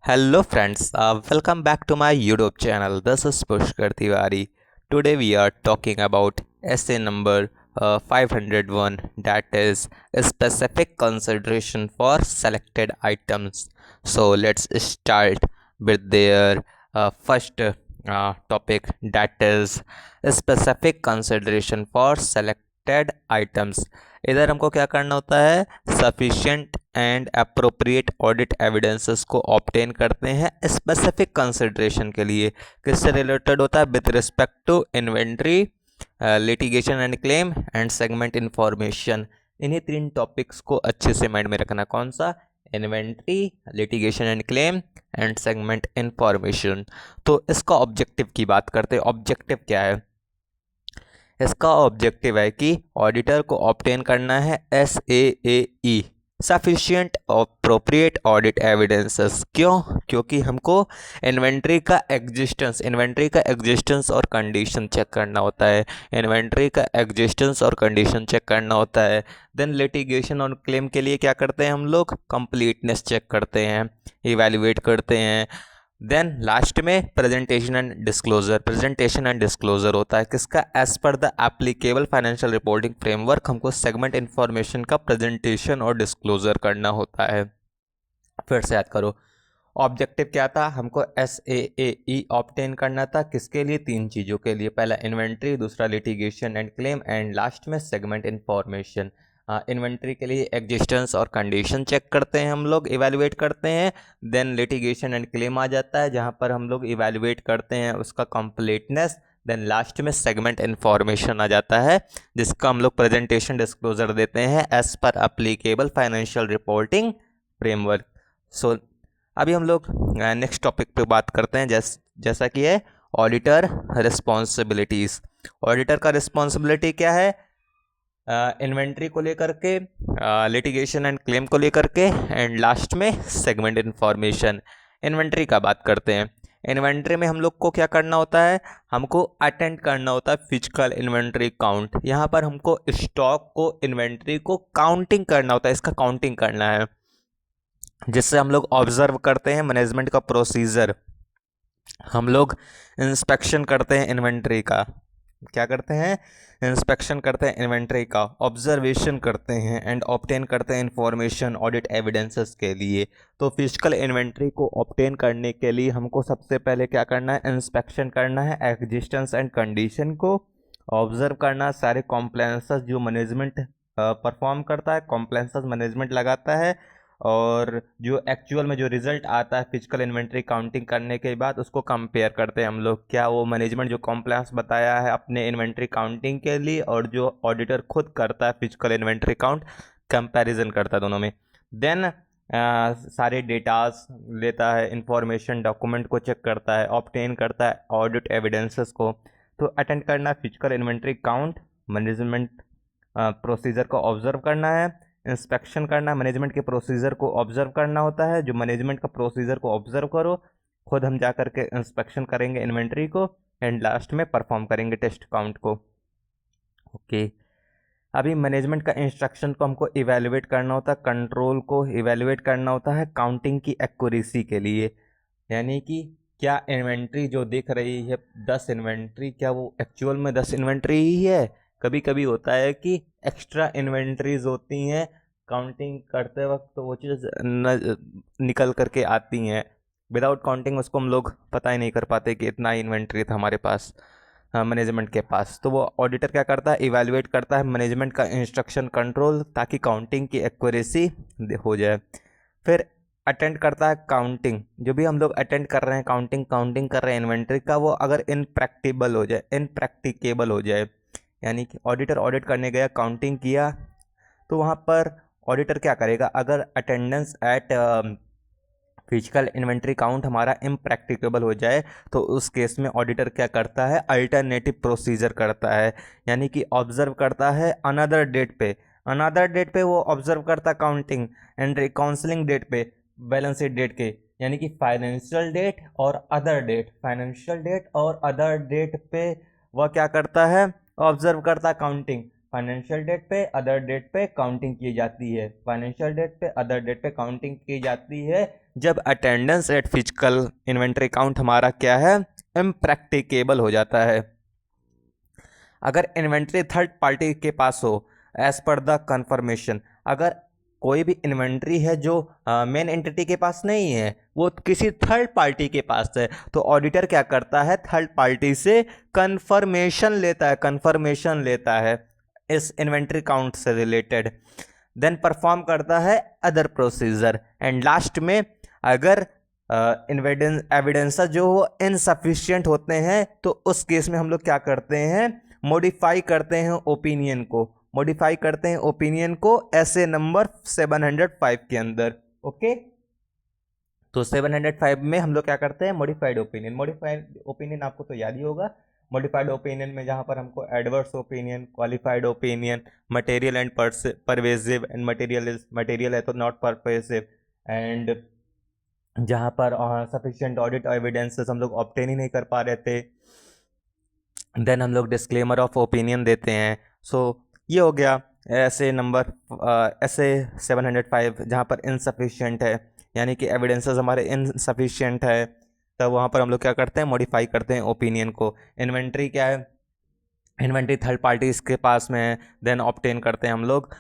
Hello friends, welcome back to my YouTube channel. This is Pushkar Tiwari. Today we are talking about essay number 501, that is a specific consideration for selected items. So let's start with their first topic, that is a specific consideration for selected items. इधर हमको क्या करना होता है, sufficient and appropriate audit evidences को obtain करते हैं specific consideration के लिए। किससे रिलेटेड होता है? With respect to inventory, litigation and claim and segment information. इन्हीं तीन टॉपिक्स को अच्छे से माइंड में रखना। कौन सा? Inventory, litigation and claim and segment information. तो इसका ऑब्जेक्टिव की बात करते हैं। ऑब्जेक्टिव क्या है इसका? ऑब्जेक्टिव है कि ऑडिटर को ऑब्टेन करना है SAAE, sufficient appropriate audit evidences. क्यों? क्योंकि हमको इन्वेंट्री का एग्जिस्टेंस और कंडीशन चेक करना होता है। इन्वेंट्री का एग्जिस्टेंस और कंडीशन चेक करना होता है। देन लिटिगेशन और क्लेम के लिए क्या करते हैं हम लोग? कंप्लीटनेस चेक करते हैं, इवैल्यूएट करते हैं। देन लास्ट में प्रेजेंटेशन एंड डिस्क्लोजर होता है। किसका? As per the applicable financial reporting framework हमको सेगमेंट इन्फॉर्मेशन का प्रेजेंटेशन और डिस्क्लोजर करना होता है। फिर से याद करो, ऑब्जेक्टिव क्या था? हमको SAAE ऑब्टेन करना था। किसके लिए? तीन चीज़ों के लिए। पहला इन्वेंट्री, दूसरा litigation and claim and last में सेगमेंट इन्फॉर्मेशन। इन्वेंट्री के लिए एग्जिस्टेंस और कंडीशन चेक करते हैं, हम लोग इवैल्यूएट करते हैं। देन लिटिगेशन एंड क्लेम आ जाता है, जहाँ पर हम लोग इवैल्यूएट करते हैं उसका कंप्लीटनेस। देन लास्ट में सेगमेंट इन्फॉर्मेशन आ जाता है, जिसका हम लोग प्रेजेंटेशन डिस्क्लोजर देते हैं as per applicable financial reporting framework. So अभी हम लोग नेक्स्ट टॉपिक पे बात करते हैं, जैसा कि है ऑडिटर रिस्पॉन्सिबिलिटीज़। ऑडिटर का रिस्पॉन्सिबिलिटी क्या है? इन्वेंट्री को लेकर के, लिटिगेशन एंड क्लेम को लेकर के एंड लास्ट में सेगमेंट इन्फॉर्मेशन। इन्वेंट्री का बात करते हैं। इन्वेंट्री में हम लोग को क्या करना होता है? हमको अटेंड करना होता है फिजिकल इन्वेंट्री काउंट। यहाँ पर हमको स्टॉक को, इन्वेंट्री को काउंटिंग करना होता है, इसका काउंटिंग करना है, जिससे हम लोग ऑब्जर्व करते हैं मैनेजमेंट का प्रोसीजर। हम लोग इंस्पेक्शन करते हैं इन्वेंट्री का। क्या करते हैं? इंस्पेक्शन करते हैं इन्वेंट्री का, ऑब्जर्वेशन करते हैं एंड ऑब्टेन करते हैं इंफॉर्मेशन ऑडिट एविडेंसेस के लिए। तो फिजिकल इन्वेंट्री को ऑब्टेन करने के लिए हमको सबसे पहले क्या करना है? इंस्पेक्शन करना है एग्जिस्टेंस एंड कंडीशन को, ऑब्जर्व करना है सारे कॉम्प्लायंसेस जो मैनेजमेंट परफॉर्म करता है, कॉम्प्लायंसेस मैनेजमेंट लगाता है, और जो एक्चुअल में जो रिजल्ट आता है फिजिकल इन्वेंट्री काउंटिंग करने के बाद उसको कंपेयर करते हैं हम लोग। क्या वो मैनेजमेंट जो कॉम्प्लायंस बताया है अपने इन्वेंट्री काउंटिंग के लिए और जो ऑडिटर खुद करता है फिजिकल इन्वेंट्री काउंट, कंपैरिजन करता है दोनों में। देन सारे डेटास लेता है, इंफॉर्मेशन डॉक्यूमेंट को चेक करता है, ऑब्टेन करता है ऑडिट एविडेंसेस को। तो अटेंड करना physical inventory count, management procedure को ऑब्जर्व करना है, इंस्पेक्शन करना, मैनेजमेंट के प्रोसीजर को ऑब्जर्व करना होता है। जो मैनेजमेंट का प्रोसीजर को ऑब्जर्व करो, खुद हम जा कर के इंस्पेक्शन करेंगे इन्वेंट्री को एंड लास्ट में परफॉर्म करेंगे टेस्ट काउंट को। ओके, अभी मैनेजमेंट का इंस्ट्रक्शन को हमको इवैल्यूएट करना होता है, कंट्रोल को इवैल्यूएट करना होता है काउंटिंग की एक्यूरेसी के लिए। यानी कि क्या इन्वेंट्री जो दिख रही है 10 इन्वेंट्री, क्या वो एक्चुअल में 10 इन्वेंट्री ही है? कभी कभी होता है कि एक्स्ट्रा इन्वेंट्रीज होती हैं, काउंटिंग करते वक्त तो वो चीज़ निकल करके आती हैं। विदाउट काउंटिंग उसको हम लोग पता ही नहीं कर पाते कि इतना इन्वेंट्री था हमारे पास, मैनेजमेंट के पास। तो वो ऑडिटर क्या करता है? इवैल्यूएट करता है मैनेजमेंट का इंस्ट्रक्शन कंट्रोल, ताकि काउंटिंग की एक्यूरेसी हो जाए। फिर अटेंड करता है काउंटिंग। जो भी हम लोग अटेंड कर रहे हैं काउंटिंग कर रहे हैं इन्वेंट्री का, वो अगर इनप्रैक्टिकेबल हो जाए, यानी कि ऑडिटर ऑडिट करने गया, काउंटिंग किया, तो वहाँ पर ऑडिटर क्या करेगा? अगर attendance eight physical inventory count हमारा इम्प्रैक्टिकेबल हो जाए, तो उस केस में ऑडिटर क्या करता है? अल्टरनेटिव प्रोसीजर करता है, यानी कि ऑब्जर्व करता है अनदर डेट पे वो ऑब्जर्व करता काउंटिंग एंड रिकाउंसलिंग डेट पे, बैलेंस शीट डेट के, यानी कि फाइनेंशियल डेट और अदर डेट पे वह क्या करता है? ऑब्जर्व करता काउंटिंग। फाइनेंशियल डेट पे अदर डेट पे काउंटिंग की जाती है, फाइनेंशियल डेट पे अदर डेट पे काउंटिंग की जाती है जब attendance eight physical inventory count हमारा क्या है, इम्प्रैक्टिकेबल हो जाता है। अगर इन्वेंट्री थर्ड पार्टी के पास हो एज पर द कन्फर्मेशन, अगर कोई भी इन्वेंट्री है जो मेन एंटिटी के पास नहीं है, वो किसी थर्ड पार्टी के पास है, तो ऑडिटर क्या करता है, थर्ड पार्टी से कन्फर्मेशन लेता है इस इन्वेंट्री काउंट से रिलेटेड, देन परफॉर्म करता है अदर प्रोसीजर, एंड लास्ट में अगर एविडेंस जो इनसफिशिएंट होते हैं तो उस केस में हम लोग क्या करते हैं, मॉडिफाई करते हैं ओपिनियन को ऐसे नंबर 705 के अंदर। ओके, तो 705 में हम लोग क्या करते हैं, मॉडिफाइड ओपिनियन आपको तो याद ही होगा। मॉडिफाइड ओपिनियन में जहाँ पर हमको adverse opinion, qualified opinion, material and pervasive, and material है तो नॉट परवेसिव, एंड जहाँ पर सफिशिएंट ऑडिट एविडेंसेस हम लोग ऑब्टेन ही नहीं कर पा रहे थे, देन हम लोग डिस्क्लेमर ऑफ ओपिनियन देते हैं। सो ये हो गया ऐसे नंबर ऐसे 705 जहाँ पर इनसफिशिएंट है, यानी कि एविडेंसेस हमारे इनसफिशिएंट है, तब वहाँ पर हम लोग क्या करते हैं, मॉडिफाई करते हैं ओपिनियन को। इन्वेंट्री क्या है, इन्वेंट्री थर्ड पार्टी के पास में है, देन ऑब्टेन करते हैं हम लोग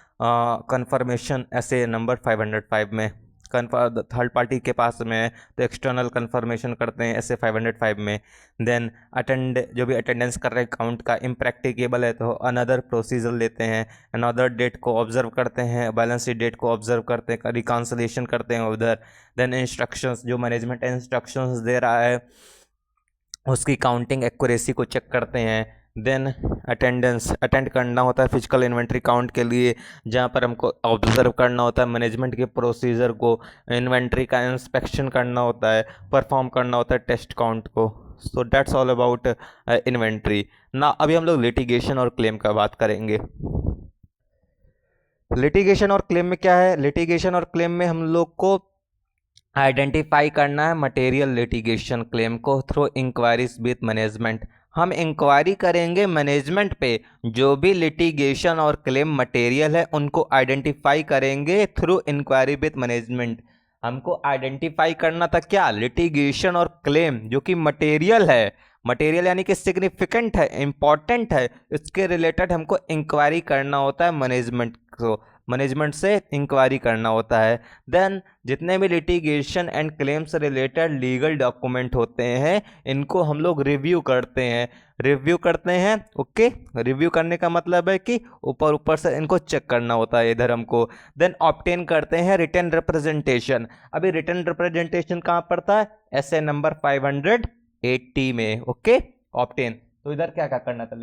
कंफर्मेशन ऐसे नंबर 505 में, थर्ड पार्टी के पास में है तो एक्सटर्नल कंफर्मेशन करते हैं ऐसे 505 में, देन जो भी अटेंडेंस कर रहे हैं काउंट का इम्प्रैक्टिकेबल है तो अनदर प्रोसीजर लेते हैं, अनदर डेट को ऑब्जर्व करते हैं, बैलेंस शीट डेट को ऑब्जर्व करते हैं, रिकॉन्सिलिएशन करते हैं उधर, देन इंस्ट्रक्शंस जो मैनेजमेंट इंस्ट्रक्शंस दे रहा है उसकी काउंटिंग एक्यूरेसी को चेक करते हैं, देन अटेंड करना होता है फिजिकल इन्वेंट्री काउंट के लिए, जहाँ पर हमको ऑब्जर्व करना होता है मैनेजमेंट के प्रोसीजर को, इन्वेंट्री का इंस्पेक्शन करना होता है, परफॉर्म करना होता है टेस्ट काउंट को। So that's all about inventory ना। अभी हम लोग लिटिगेशन और क्लेम का बात करेंगे। लिटिगेशन और क्लेम में क्या है, लिटिगेशन और क्लेम में हम लोग को आइडेंटिफाई करना है मटेरियल लिटिगेशन क्लेम को थ्रू इंक्वायरीज विद मैनेजमेंट। हम इंक्वायरी करेंगे मैनेजमेंट पे, जो भी लिटिगेशन और क्लेम मटेरियल है उनको आइडेंटिफाई करेंगे थ्रू इंक्वायरी विद मैनेजमेंट। हमको आइडेंटिफाई करना था क्या, लिटिगेशन और क्लेम जो कि मटेरियल है, मटेरियल यानी कि सिग्निफिकेंट है, इंपॉर्टेंट है, इसके रिलेटेड हमको इंक्वायरी करना होता है मैनेजमेंट को, मैनेजमेंट से इंक्वायरी करना होता है। देन जितने भी लिटिगेशन एंड क्लेम से रिलेटेड लीगल डॉक्यूमेंट होते हैं इनको हम लोग रिव्यू करते हैं। ओके, रिव्यू करने का मतलब है कि ऊपर से इनको चेक करना होता है इधर हमको। देन ऑब्टेन करते हैं रिटन रिप्रेजेंटेशन। अभी रिटन रिप्रेजेंटेशन कहाँ पड़ता है, ऐसे नंबर 580 में। Okay, obtain. तो इधर क्या क्या करना था,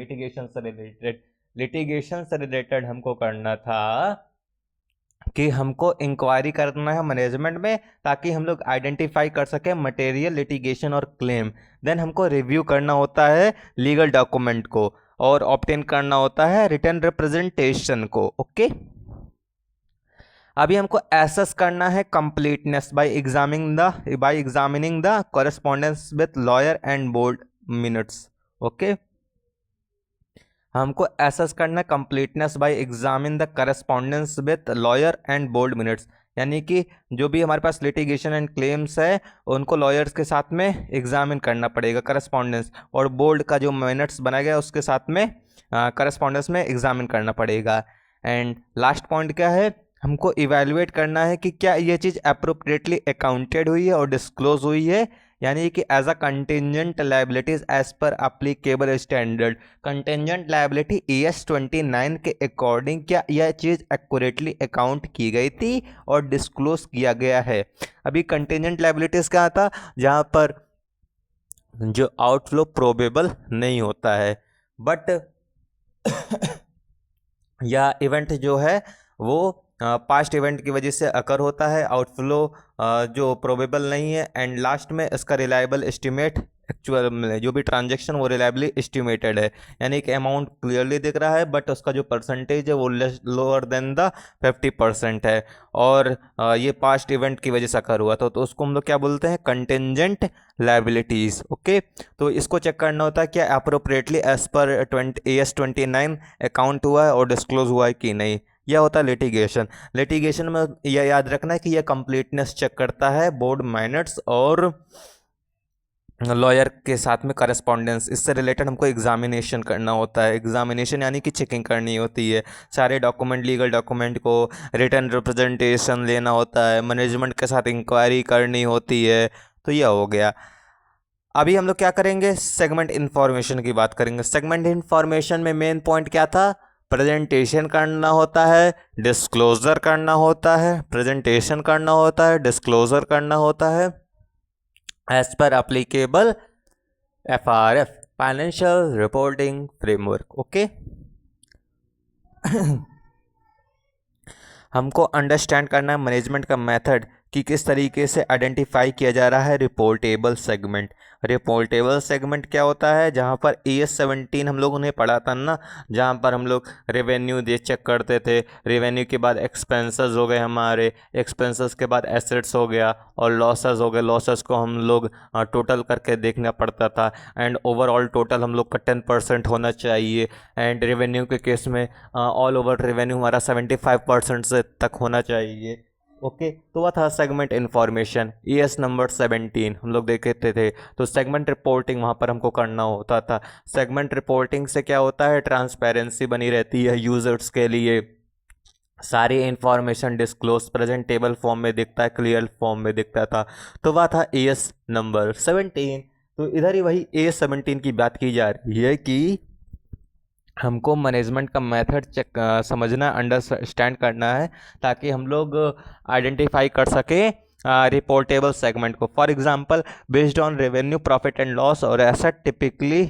लिटिगेशन से रिलेटेड हमको करना था कि हमको इंक्वायरी करना है मैनेजमेंट में ताकि हम लोग आइडेंटिफाई कर सकें मटेरियल लिटिगेशन और क्लेम। देन हमको रिव्यू करना होता है लीगल डॉक्यूमेंट को और ऑब्टेन करना होता है रिटन रिप्रेजेंटेशन को। ओके, अभी हमको एसेस करना है completeness by examining the correspondence with lawyer and board minutes. Okay, हमको एसेस करना है completeness by examine the correspondence with lawyer and board minutes, यानी कि जो भी हमारे पास लिटिगेशन एंड क्लेम्स है उनको लॉयर्स के साथ में एग्जामिन करना पड़ेगा करस्पॉन्डेंस, और बोर्ड का जो मिनट्स बनाया गया उसके साथ में करस्पॉन्डेंस में एग्जामिन करना पड़ेगा। एंड लास्ट पॉइंट क्या है, हमको इवेल्युएट करना है कि क्या ये चीज़ अप्रोप्रिएटली अकाउंटेड हुई है और डिस्क्लोज हुई है, यानी कि as a contingent liabilities as per applicable standard. Contingent liability ES 29 के अकॉर्डिंग क्या यह चीज़ एक्यूरेटली अकाउंट की गई थी और डिस्क्लोज किया गया है। अभी कंटेंजेंट लायबिलिटीज़ क्या था, जहाँ पर जो आउटफ्लो प्रोबेबल नहीं होता है, बट यह इवेंट जो है वो पास्ट इवेंट की वजह से अकर होता है, आउटफ्लो जो प्रोबेबल नहीं है, एंड लास्ट में इसका रिलायबल एस्टिमेट एक्चुअल जो भी ट्रांजेक्शन वो रिलायबली एस्टिमेटेड है, यानी कि अमाउंट क्लियरली दिख रहा है बट उसका जो परसेंटेज है वो लोअर देन द 50% है, और ये पास्ट इवेंट की वजह से अकर हुआ था, तो उसको हम लोग क्या बोलते हैं, कंटेंजेंट लायबिलिटीज़। ओके, तो इसको चेक करना होता है क्या appropriately as per AS 29 account हुआ है और डिस्क्लोज हुआ है कि नहीं। यह होता है लिटिगेशन। लिटिगेशन में यह याद रखना है कि यह कंप्लीटनेस चेक करता है बोर्ड माइनट्स और लॉयर के साथ में करस्पॉन्डेंस, इससे रिलेटेड हमको एग्जामिनेशन करना होता है। एग्जामिनेशन यानी कि चेकिंग करनी होती है सारे डॉक्यूमेंट, लीगल डॉक्यूमेंट को, रिटर्न रिप्रेजेंटेशन लेना होता है, मैनेजमेंट के साथ इंक्वायरी करनी होती है। तो यह हो गया। अभी हम लोग क्या करेंगे, सेगमेंट इन्फॉर्मेशन की बात करेंगे। सेगमेंट इन्फॉर्मेशन में मेन पॉइंट क्या था, प्रेजेंटेशन करना होता है, डिस्क्लोजर करना होता है, प्रेजेंटेशन करना होता है, डिस्क्लोजर करना होता है as per applicable FRF, financial reporting framework. Okay, हमको अंडरस्टैंड करना है मैनेजमेंट का मेथड कि किस तरीके से आइडेंटिफाई किया जा रहा है रिपोर्टेबल सेगमेंट। रिपोर्टेबल सेगमेंट क्या होता है, जहाँ पर AS 17 हम लोगों ने पढ़ा था ना, जहाँ पर हम लोग रेवेन्यू दे चेक करते थे, रेवेन्यू के बाद एक्सपेंसेस हो गए हमारे, एक्सपेंसेस के बाद एसेट्स हो गया और लॉसेस हो गए। लॉसेस को हम लोग टोटल करके देखना पड़ता था, एंड ओवरऑल टोटल हम लोग का 10% होना चाहिए, एंड रेवेन्यू के केस में ऑल ओवर रेवेन्यू हमारा 75% से तक होना चाहिए। ओके, तो वह था सेगमेंट इन्फॉर्मेशन। ES नंबर 17 हम लोग देखते थे। तो सेगमेंट रिपोर्टिंग वहाँ पर हमको करना होता था। सेगमेंट रिपोर्टिंग से क्या होता है, ट्रांसपेरेंसी बनी रहती है यूजर्स के लिए, सारी इंफॉर्मेशन डिस्क्लोज प्रेजेंटेबल फॉर्म में दिखता है, क्लियर फॉर्म में दिखता था। तो वह था ES नंबर 17। तो इधर ही वही AS 17 की बात की जा रही है कि हमको मैनेजमेंट का मेथड चेक समझना, अंडरस्टैंड करना है, ताकि हम लोग आइडेंटिफाई कर सकें रिपोर्टेबल सेगमेंट को। For example, based on revenue, profit and loss और asset typically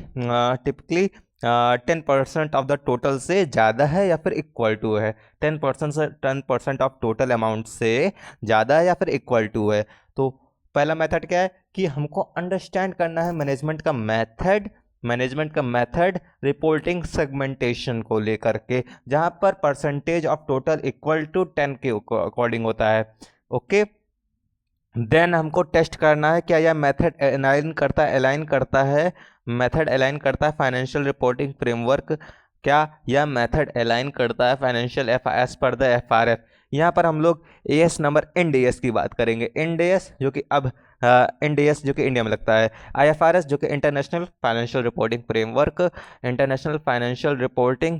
10% of the total से ज़्यादा है या फिर इक्वल टू है। 10% ऑफ टोटल अमाउंट से ज़्यादा है या फिर इक्वल टू है। तो पहला मेथड क्या है कि हमको अंडरस्टैंड करना है मैनेजमेंट का मेथड रिपोर्टिंग सेगमेंटेशन को लेकर के, जहां पर percentage of total equal to 10 के अकॉर्डिंग होता है। ओके, देन हमको टेस्ट करना है क्या यह मेथड अलाइन करता है फाइनेंशियल रिपोर्टिंग फ्रेमवर्क। क्या यह मेथड अलाइन करता है financial as per the FRF। यहाँ पर हम लोग AS नंबर IND-AS की बात करेंगे। IND-AS जो कि अब IND-AS जो कि इंडिया में लगता है, IFRS जो कि international financial reporting framework, international financial reporting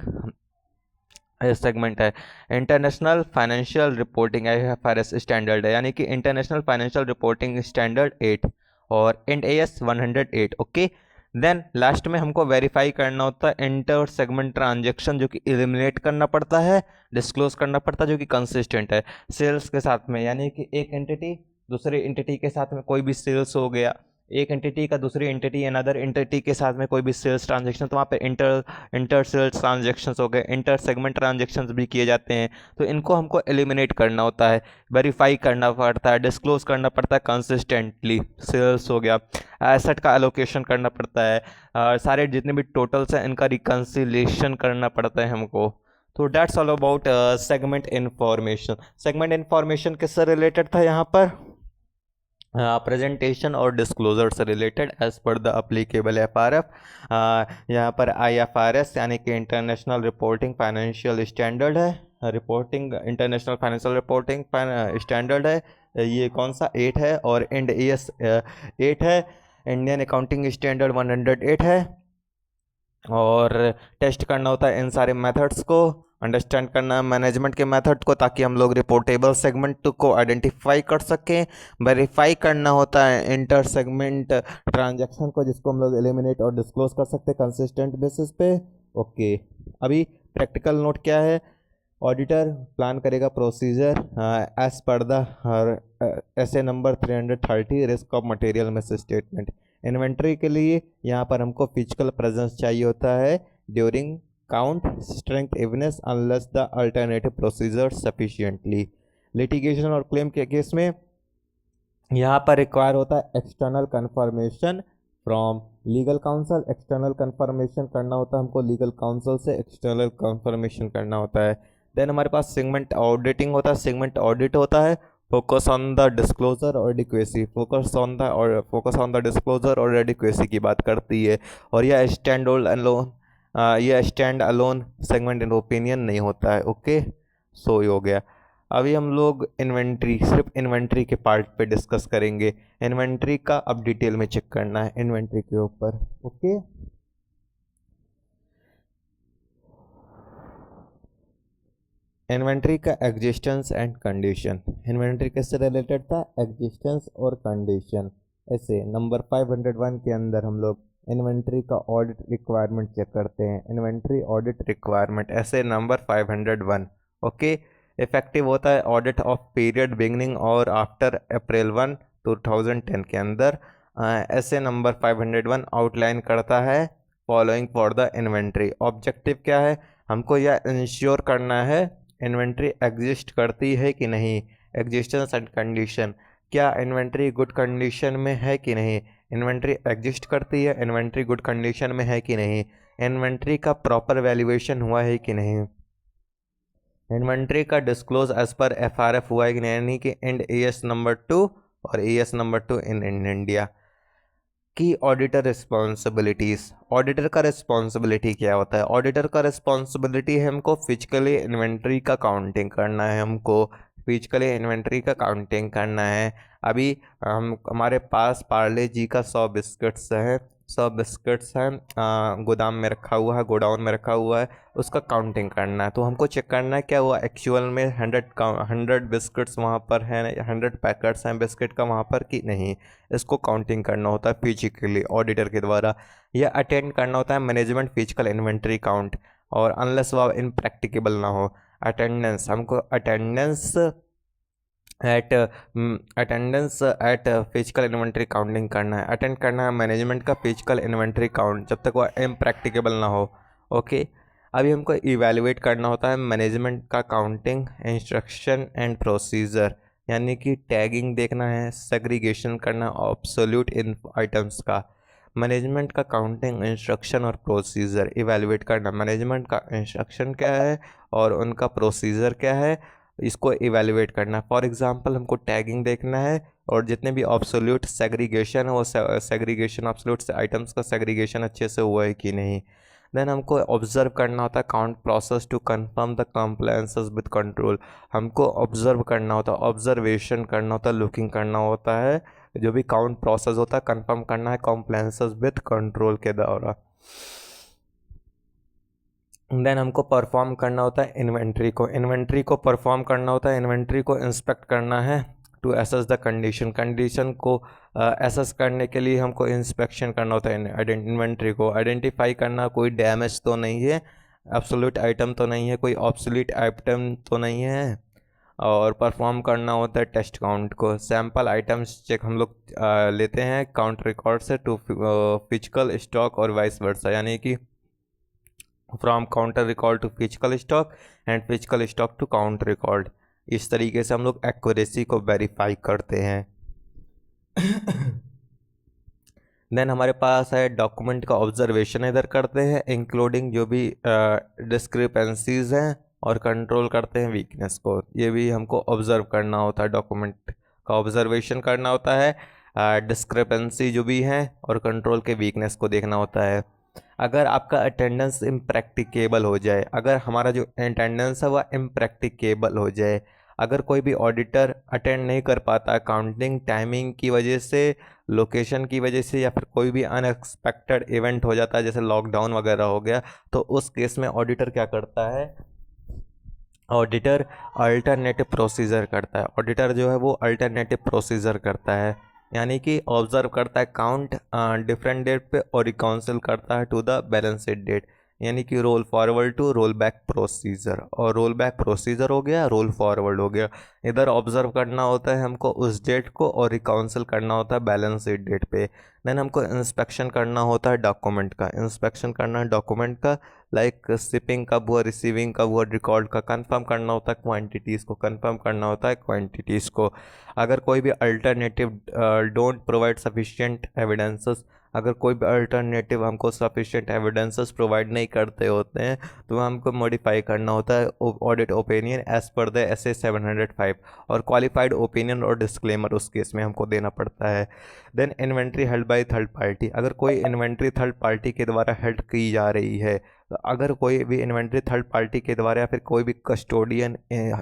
segment है, international financial reporting IFRS standard है, यानी कि इंटरनेशनल फाइनेंशियल रिपोर्टिंग स्टैंडर्ड 8 और IND-AS 108। ओके, देन लास्ट में हमको वेरीफाई करना होता है इंटर सेगमेंट ट्रांजेक्शन, जो कि एलिमिनेट करना पड़ता है, डिस्क्लोज करना पड़ता है, जो कि कंसिस्टेंट है सेल्स के साथ में, यानी कि एक एंटिटी दूसरे एंटिटी के साथ में कोई भी सेल्स हो गया, एक एंटिटी का दूसरी एंटिटी अनदर एंटिटी के साथ में कोई भी सेल्स ट्रांजेक्शन, तो वहाँ पे इंटर सेल्स ट्रांजेक्शन्स हो गए, इंटर सेगमेंट ट्रांजेक्शन्स भी किए जाते हैं। तो इनको हमको एलिमिनेट करना होता है, वेरीफाई करना पड़ता है, डिस्क्लोज करना पड़ता है कंसिस्टेंटली। सेल्स हो गया, एसेट का एलोकेशन करना पड़ता है, सारे जितने भी टोटल्स हैं इनका रिकन्सिलेशन करना पड़ता है हमको। तो that's all about segment information. Segment information किससे रिलेटेड था यहाँ पर, प्रेजेंटेशन और डिस्क्लोजर से related as per the applicable FRF। यहाँ पर IFRS यानी कि इंटरनेशनल रिपोर्टिंग फाइनेंशियल स्टैंडर्ड है, reporting international financial reporting standard है, ये कौन सा 8 है, और IND-AS 8 है, इंडियन अकाउंटिंग स्टैंडर्ड 108 है। और टेस्ट करना होता है इन सारे मेथड्स को, अंडरस्टैंड करना है मैनेजमेंट के मेथड को, ताकि हम लोग रिपोर्टेबल सेगमेंट को आइडेंटिफाई कर सकें। वेरीफाई करना होता है इंटर सेगमेंट ट्रांजैक्शन को, जिसको हम लोग एलिमिनेट और डिस्क्लोज कर सकते हैं कंसिस्टेंट बेसिस पे। ओके, अभी प्रैक्टिकल नोट क्या है, ऑडिटर प्लान करेगा procedure as per the SA number 330 risk of material misstatement. Inventory के लिए यहाँ पर हमको फिजिकल प्रेजेंस चाहिए होता है during count strength evidence unless the alternative procedure sufficiently. Litigation और क्लेम के केस में यहाँ पर रिक्वायर होता है external conformation from legal council external confirmation करना होता है हमको, लीगल काउंसिल से एक्सटर्नल कंफर्मेशन करना होता है। देन हमारे पास सेगमेंट ऑडिटिंग होता है। सेगमेंट ऑडिट होता है फोकस ऑन द डिस्क्लोजर और adequacy, focus on the disclosure और एडिक्वेसी की बात करती है। और यह stand alone segment in opinion नहीं होता है। ओके, सो ये हो गया। अभी हम लोग इन्वेंट्री, सिर्फ इन्वेंट्री के पार्ट पे डिस्कस करेंगे। इन्वेंट्री का अब डिटेल में चेक करना है इन्वेंट्री के ऊपर। ओके, इन्वेंट्री का एग्जिस्टेंस एंड कंडीशन। इन्वेंट्री किससे रिलेटेड था? एग्जिस्टेंस और कंडीशन। ऐसे नंबर 501 के अंदर हम लोग इन्वेंट्री का ऑडिट रिक्वायरमेंट चेक करते हैं। इन्वेंट्री ऑडिट रिक्वायरमेंट ऐसे नंबर 501। ओके, इफेक्टिव होता है ऑडिट ऑफ पीरियड बिगनिंग और आफ्टर अप्रैल 1 2010 के अंदर। ऐसे नंबर 501 आउटलाइन करता है following for the inventory. Objective क्या है? हमको यह इंश्योर करना है इन्वेंट्री एग्जिस्ट करती है कि नहीं, एग्जिस्टेंस एंड कंडीशन। क्या इन्वेंट्री गुड कंडीशन में है कि नहीं, इन्वेंट्री एग्जिस्ट करती है, इन्वेंट्री गुड कंडीशन में है कि नहीं, इन्वेंट्री का प्रॉपर वैल्यूएशन हुआ है कि नहीं, इन्वेंट्री का डिस्क्लोज एज पर एफआरएफ हुआ है कि नहीं, यानी कि इंड एएस नंबर 2 और एएस नंबर 2 इन इंडिया की। Auditor responsibilities. ऑडिटर का रिस्पॉन्सिबिलिटी क्या होता है? ऑडिटर का रिस्पॉन्सिबिलिटी है हमको फिजिकली इन्वेंट्री का काउंटिंग करना है, हमको फिजिकली इन्वेंट्री का काउंटिंग करना है। अभी हमारे पास पार्ले जी का 100 बिस्किट्स है, 100 बिस्किट्स हैं, गोदाम में रखा हुआ है, गोडाउन में रखा हुआ है, उसका काउंटिंग करना है। तो हमको चेक करना है क्या हुआ एक्चुअल में 100 बिस्किट्स वहाँ पर हैं, 100 पैकेट्स हैं बिस्किट का वहाँ पर कि नहीं। इसको काउंटिंग करना होता है फिजिकली ऑडिटर के द्वारा। यह अटेंड करना होता है मैनेजमेंट फिजिकल इन्वेंट्री काउंट, और अनलेस वह इनप्रैक्टिकेबल ना हो। अटेंडेंस, हमको attendance eight physical inventory counting करना है, अटेंड करना है मैनेजमेंट का फिजिकल इन्वेंट्री काउंट जब तक वह इम्प्रैक्टिकेबल ना हो। ओके, अभी हमको इवैल्यूएट करना होता है मैनेजमेंट का काउंटिंग इंस्ट्रक्शन एंड प्रोसीजर, यानी कि टैगिंग देखना है, सेग्रीगेशन करना ऑब्सोल्यूट इन आइटम्स का। मैनेजमेंट का काउंटिंग इंस्ट्रक्शन और प्रोसीजर इवैल्यूएट करना, मैनेजमेंट का इंस्ट्रक्शन क्या है और उनका प्रोसीजर क्या है, इसको इवैल्यूएट करना। फॉर एग्जांपल हमको टैगिंग देखना है और जितने भी ऑब्सोल्यूट सेग्रीगेशन है वो सेग्रीगेशन ऑब्सोल्यूट से आइटम्स का सेग्रीगेशन अच्छे से हुआ है कि नहीं। देन हमको ऑब्जर्व करना होता है count process to confirm the compliances with control. हमको ऑब्जर्व करना होता है, ऑब्जर्वेशन करना होता है, लुकिंग करना होता है, जो भी काउंट प्रोसेस होता है कंफर्म करना है कंप्लायंसेस विद कंट्रोल के द्वारा। देन हमको परफॉर्म करना होता है इन्वेंट्री को परफॉर्म करना होता है, इन्वेंट्री को इंस्पेक्ट करना है टू एसेस द कंडीशन को एसेस करने के लिए हमको इंस्पेक्शन करना होता है इन्वेंट्री को, आइडेंटिफाई करना कोई डैमेज तो नहीं है, एब्सोल्यूट आइटम तो नहीं है, कोई ऑब्सोल्यूट आइटम तो नहीं है। और परफॉर्म करना होता है टेस्ट काउंट को, सैम्पल आइटम्स चेक हम लोग लेते हैं काउंट रिकॉर्ड से टू फिजिकल स्टॉक और वाइस वर्सा, यानी कि from counter record to physical stock and physical stock to counter record. इस तरीके से हम लोग एक्यूरेसी को वेरीफाई करते हैं। देन हमारे पास है डॉक्यूमेंट का ऑब्जर्वेशन इधर करते हैं, इंक्लूडिंग जो भी डिस्क्रिपेंसीज हैं, और कंट्रोल करते हैं वीकनेस को। ये भी हमको ऑब्जर्व करना होता है, डॉक्यूमेंट का ऑब्जर्वेशन करना होता है, डिस्क्रिपेंसी जो भी है और कंट्रोल के वीकनेस को देखना होता है। अगर आपका अटेंडेंस इम्प्रैक्टिकेबल हो जाए, अगर हमारा जो अटेंडेंस है वह इम्प्रैक्टिकेबल हो जाए, अगर कोई भी ऑडिटर अटेंड नहीं कर पाता काउंटिंग टाइमिंग की वजह से, लोकेशन की वजह से, या फिर कोई भी अनएक्सपेक्टेड इवेंट हो जाता है जैसे लॉकडाउन वगैरह हो गया, तो उस केस में ऑडिटर क्या करता है? ऑडिटर अल्टरनेटिव प्रोसीजर करता है। ऑडिटर जो है वो अल्टरनेटिव प्रोसीजर करता है, यानी कि ऑब्जर्व करता है काउंट डिफरेंट डेट पे और रिकाउंसिल करता है to the balance sheet date, यानी कि roll forward to roll back procedure. और रोल बैक प्रोसीजर हो गया, रोल फॉरवर्ड हो गया। इधर ऑब्जर्व करना होता है हमको उस डेट को और रिकाउंसिल करना होता है बैलेंस शीट डेट पे। देन हमको इंस्पेक्शन करना होता है डॉक्यूमेंट का, इंस्पेक्शन करना है डॉक्यूमेंट का, लाइक शिपिंग कब हुआ, रिसीविंग कब हुआ, रिकॉर्ड का कंफर्म करना होता है, क्वांटिटीज़ को कंफर्म करना होता है, क्वांटिटीज़ को। अगर कोई भी alternative don't provide sufficient evidences, अगर कोई भी अल्टरनेटिव हमको सफिशिएंट एविडेंसेस प्रोवाइड नहीं करते होते हैं तो हमको मॉडिफाई करना होता है audit opinion as per the SA 705, और क्वालिफाइड ओपिनियन और डिस्क्लेमर उस केस में हमको देना पड़ता है। Then inventory held by third party, अगर कोई इन्वेंट्री थर्ड पार्टी के द्वारा हेल्ड की जा रही है, तो अगर कोई भी इन्वेंट्री थर्ड पार्टी के द्वारा या फिर कोई भी कस्टोडियन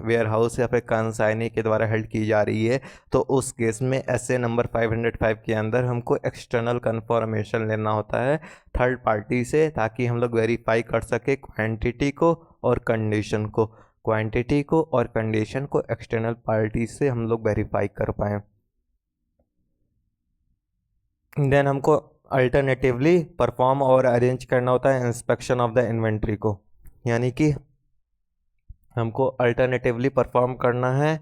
वेयर हाउस या फिर कंसाइनी के द्वारा हेल्ड की जा रही है, तो उस केस में एसए नंबर 505 के अंदर हमको एक्सटर्नल कंफर्मेशन लेना होता है थर्ड पार्टी से, ताकि हम लोग वेरीफाई कर सके क्वांटिटी को और कंडीशन को, क्वांटिटी को और कंडीशन को एक्सटर्नल पार्टी से हम लोग वेरीफाई कर पाएँ। देन हमको अल्टरनेटिवली परफॉर्म और अरेंज करना होता है इंस्पेक्शन ऑफ द इन्वेंट्री को, यानी कि हमको अल्टरनेटिवली परफॉर्म करना है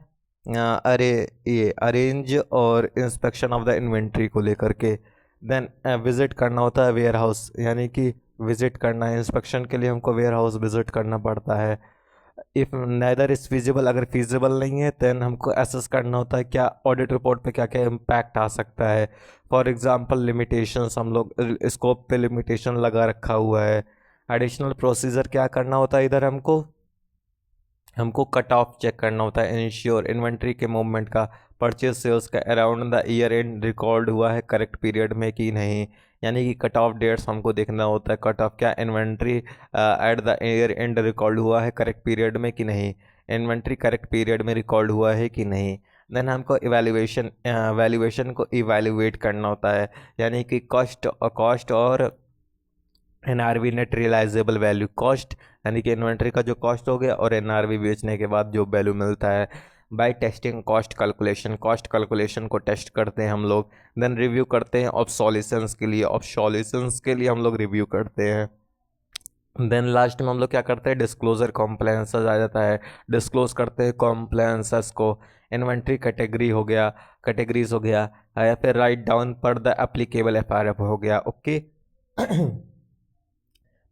ये अरेंज और इंस्पेक्शन ऑफ द इन्वेंट्री को लेकर के। देन विज़िट करना होता है वेयर हाउस, यानी कि विज़िट करना है, इंस्पेक्शन के लिए हमको वेयर हाउस विज़िट करना पड़ता है। इफ़ नेदर इज़ फिजिबल, अगर फिजिबल नहीं है देन हमको एसेस करना होता है क्या ऑडिट रिपोर्ट पे क्या क्या इम्पैक्ट आ सकता है। फॉर एग्जांपल लिमिटेशंस, हम लोग स्कोप पे लिमिटेशन लगा रखा हुआ है। एडिशनल प्रोसीजर क्या करना होता है, इधर हमको कट ऑफ चेक करना होता है, इंश्योर इन्वेंट्री के मूवमेंट का, परचेज सेल्स का around the year and record हुआ है करेक्ट पीरियड में कि नहीं, यानी कि कट ऑफ डेट्स हमको देखना होता है, कट ऑफ क्या inventory at the year and record हुआ है करेक्ट पीरियड में कि नहीं, इन्वेंट्री करेक्ट पीरियड में रिकॉर्ड हुआ है कि नहीं। देन हमको वैल्यूएशन को इवैल्यूएट करना होता है, यानी कि कॉस्ट और NRV net realisable value, cost यानी कि इन्वेंट्री का जो कॉस्ट हो गया और एनआरवी बेचने के बाद जो वैल्यू मिलता है। बाय टेस्टिंग कॉस्ट कैलकुलेशन को टेस्ट करते हैं हम लोग। देन रिव्यू करते हैं ऑब्सोलिसेंस के लिए हम लोग रिव्यू करते हैं। देन लास्ट में हम लोग क्या करते हैं, डिस्क्लोजर कॉम्प्लायंसेस आ जाता है, डिस्क्लोज करते हैं कॉम्प्लायंसेस को। इन्वेंट्री कैटेगरीज हो गया या फिर राइट डाउन पर द एप्लीकेबल एफआरएफ हो गया। ओके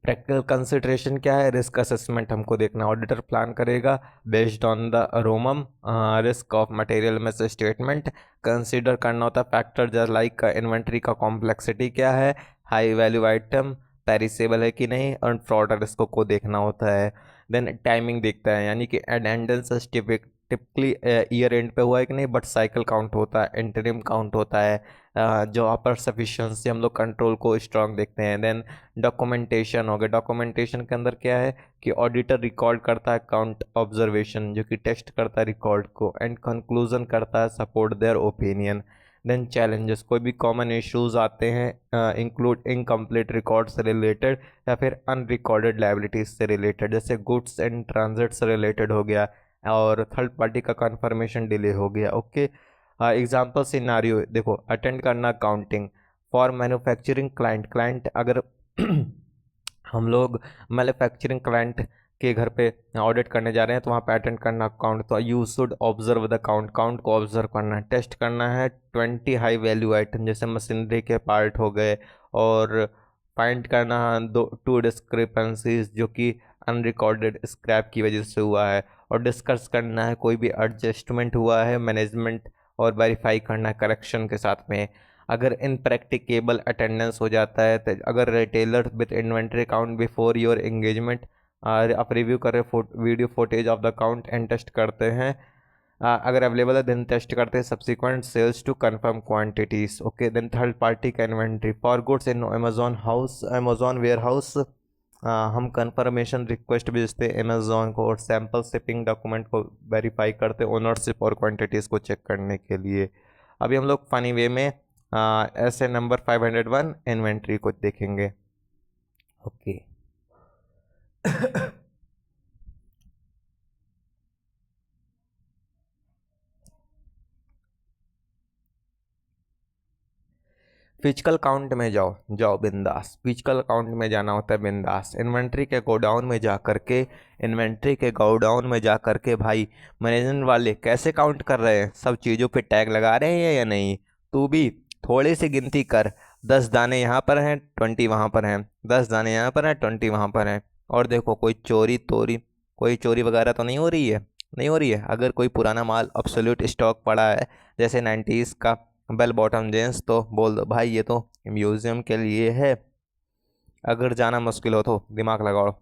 प्रैक्टिकल कंसिडरेशन क्या है, रिस्क असेसमेंट हमको देखना, ऑडिटर प्लान करेगा based on the रोमम risk of material में से स्टेटमेंट। कंसीडर करना होता है फैक्टर जस्ट लाइक इन्वेंट्री का कॉम्प्लेक्सिटी क्या है, हाई वैल्यू आइटम पेरिसेबल है कि नहीं, और फ्रॉड रिस्क को देखना होता है। देन टाइमिंग देखता है, यानी कि अटेंडेंस टिपिकली ईयर एंड पे हुआ है कि नहीं, बट साइकिल काउंट होता है, इंटरिम काउंट होता है। जो अपर सफिशिएंसी हम लोग कंट्रोल को स्ट्रांग देखते हैं। देन डॉक्यूमेंटेशन हो गया, डॉक्यूमेंटेशन के अंदर क्या है कि ऑडिटर रिकॉर्ड करता है काउंट ऑब्जर्वेशन, जो कि टेस्ट करता है रिकॉर्ड को, एंड कंक्लूजन करता है support their opinion. Then challenges, कोई भी कॉमन इश्यूज आते हैं इंक्लूड इनकम्प्लीट रिकॉर्ड से रिलेटेड या फिर अनरिकॉर्डेड लाइबिलिटीज से रिलेटेड, जैसे गुड्स एंड ट्रांजिट से रिलेटेड हो गया और थर्ड पार्टी का कंफर्मेशन डिले हो गया। ओके एग्जाम्पल सिनारियो देखो, अटेंड करना काउंटिंग फॉर मैन्युफैक्चरिंग क्लाइंट अगर हम लोग मैन्युफैक्चरिंग क्लाइंट के घर पे ऑडिट करने जा रहे हैं तो वहाँ पे अटेंड करना काउंट, तो you should observe the count को ऑब्जर्व करना है। टेस्ट करना है 20 हाई वैल्यू आइटम जैसे मशीनरी के पार्ट हो गए, और फाइंड करना है टू डिस्क्रिपेंसीज जो कि अनरिकॉर्डेड स्क्रैप की वजह से हुआ है, और डिस्कस करना है कोई भी एडजस्टमेंट हुआ है मैनेजमेंट, और वेरीफाई करना है करेक्शन के साथ में। अगर इनप्रैक्टिकेबल अटेंडेंस हो जाता है, तो अगर retailer with inventory account before your engagement आप रिव्यू कर रहे video footage of the account and test करते हैं, अगर अवेलेबल है देन टेस्ट करते हैं subsequent sales to confirm quantities. Okay then third party का inventory for goods in Amazon warehouse, हम कंफर्मेशन रिक्वेस्ट भेजते हैं अमेजोन को, और सैम्पल शिपिंग डॉक्यूमेंट को वेरीफाई करते हैं ओनरशिप और क्वांटिटीज़ को चेक करने के लिए। अभी हम लोग फनी वे में ऐसे नंबर 501 इन्वेंट्री को देखेंगे। ओके फिजिकल काउंट में जाओ बिंदास, फिजिकल काउंट में जाना होता है बिंदास। इन्वेंट्री के गोडाउन में जा करके भाई मैनेजमेंट वाले कैसे काउंट कर रहे हैं, सब चीज़ों पे टैग लगा रहे हैं या नहीं। तू भी थोड़ी सी गिनती कर, 10 दाने यहाँ पर हैं 20 वहाँ पर हैं, 10 दाने यहाँ पर हैं 20 वहाँ पर हैं, और देखो कोई चोरी वगैरह तो नहीं हो रही है। अगर कोई पुराना माल अब्सोल्यूट स्टॉक पड़ा है, जैसे 90s का बेल बॉटम जींस तो बोल दो भाई ये तो म्यूजियम के लिए है। अगर जाना मुश्किल हो तो दिमाग लगाओ,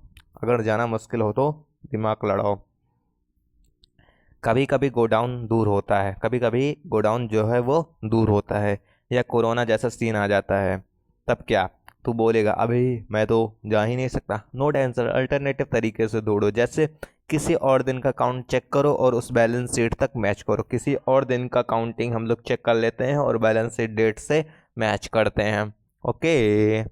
अगर जाना मुश्किल हो तो दिमाग लड़ाओ। कभी कभी गोडाउन दूर होता है, कभी कभी गोडाउन जो है वो दूर होता है, या कोरोना जैसा सीन आ जाता है, तब क्या? तू बोलेगा अभी मैं तो जा ही नहीं सकता। नो आंसर, अल्टरनेटिव तरीके से दौड़ो। जैसे किसी और दिन का काउंट चेक करो और उस बैलेंस शीट तक मैच करो। किसी और दिन का काउंटिंग हम लोग चेक कर लेते हैं और बैलेंस शीट डेट से मैच करते हैं। ओके,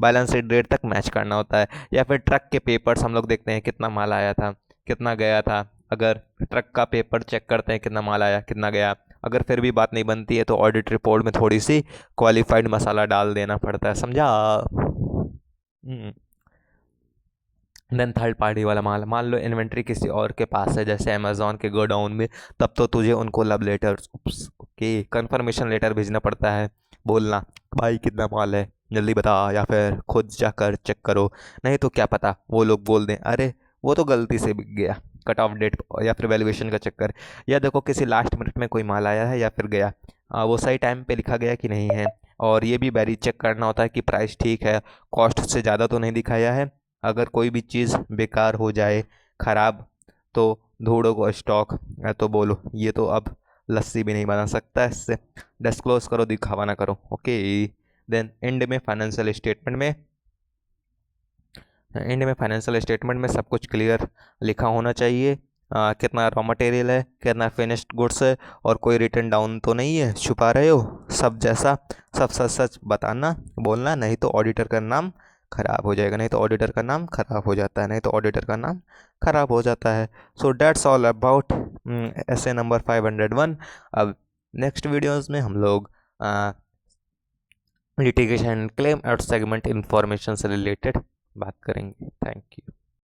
बैलेंस शीट डेट तक मैच करना होता है। या फिर ट्रक के पेपर्स हम लोग देखते हैं कितना माल आया था, कितना गया था। अगर ट्रक का पेपर चेक करते हैं कितना माल आया कितना गया, अगर फिर भी बात नहीं बनती है तो ऑडिट रिपोर्ट में थोड़ी सी क्वालिफाइड मसाला डाल देना पड़ता है, समझा? देन थर्ड पार्टी वाला माल, मान लो इन्वेंट्री किसी और के पास है जैसे अमेजोन के गोडाउन में, तब तो तुझे उनको love letter, okay, confirmation letter भेजना पड़ता है। बोलना भाई कितना माल है जल्दी बता, या फिर खुद जाकर चेक करो। नहीं तो क्या पता वो लोग बोल दें अरे वो तो गलती से बिक गया, कट ऑफ डेट या फिर वैल्यूएशन का चक्कर। या देखो किसी लास्ट मिनट में कोई माल आया है या फिर गया, वो सही टाइम पे लिखा गया कि नहीं है। और ये भी वेरी चेक करना होता है कि प्राइस ठीक है, कॉस्ट से ज़्यादा तो नहीं दिखाया है। अगर कोई भी चीज़ बेकार हो जाए, ख़राब, तो ढूंढो को स्टॉक, या तो बोलो ये तो अब लस्सी भी नहीं बना सकता इससे। डिस्क्लोज करो, दिखावा ना करो। ओके, देन एंड में सब कुछ क्लियर लिखा होना चाहिए। कितना रॉ मटेरियल है, कितना फिनिश्ड गुड्स है, और कोई रिटर्न डाउन तो नहीं है, छुपा रहे हो। सब जैसा सब सच सच बताना, बोलना, नहीं तो ऑडिटर का नाम खराब हो जाएगा, नहीं तो ऑडिटर का नाम खराब हो जाता है, नहीं तो ऑडिटर का नाम खराब हो जाता है। सो दैट्स ऑल अबाउट ऐसे नंबर 501। अब नेक्स्ट वीडियोस में हम लोग लिटिगेशन क्लेम और सेगमेंट इंफॉर्मेशन से रिलेटेड बात करेंगे। Thank you.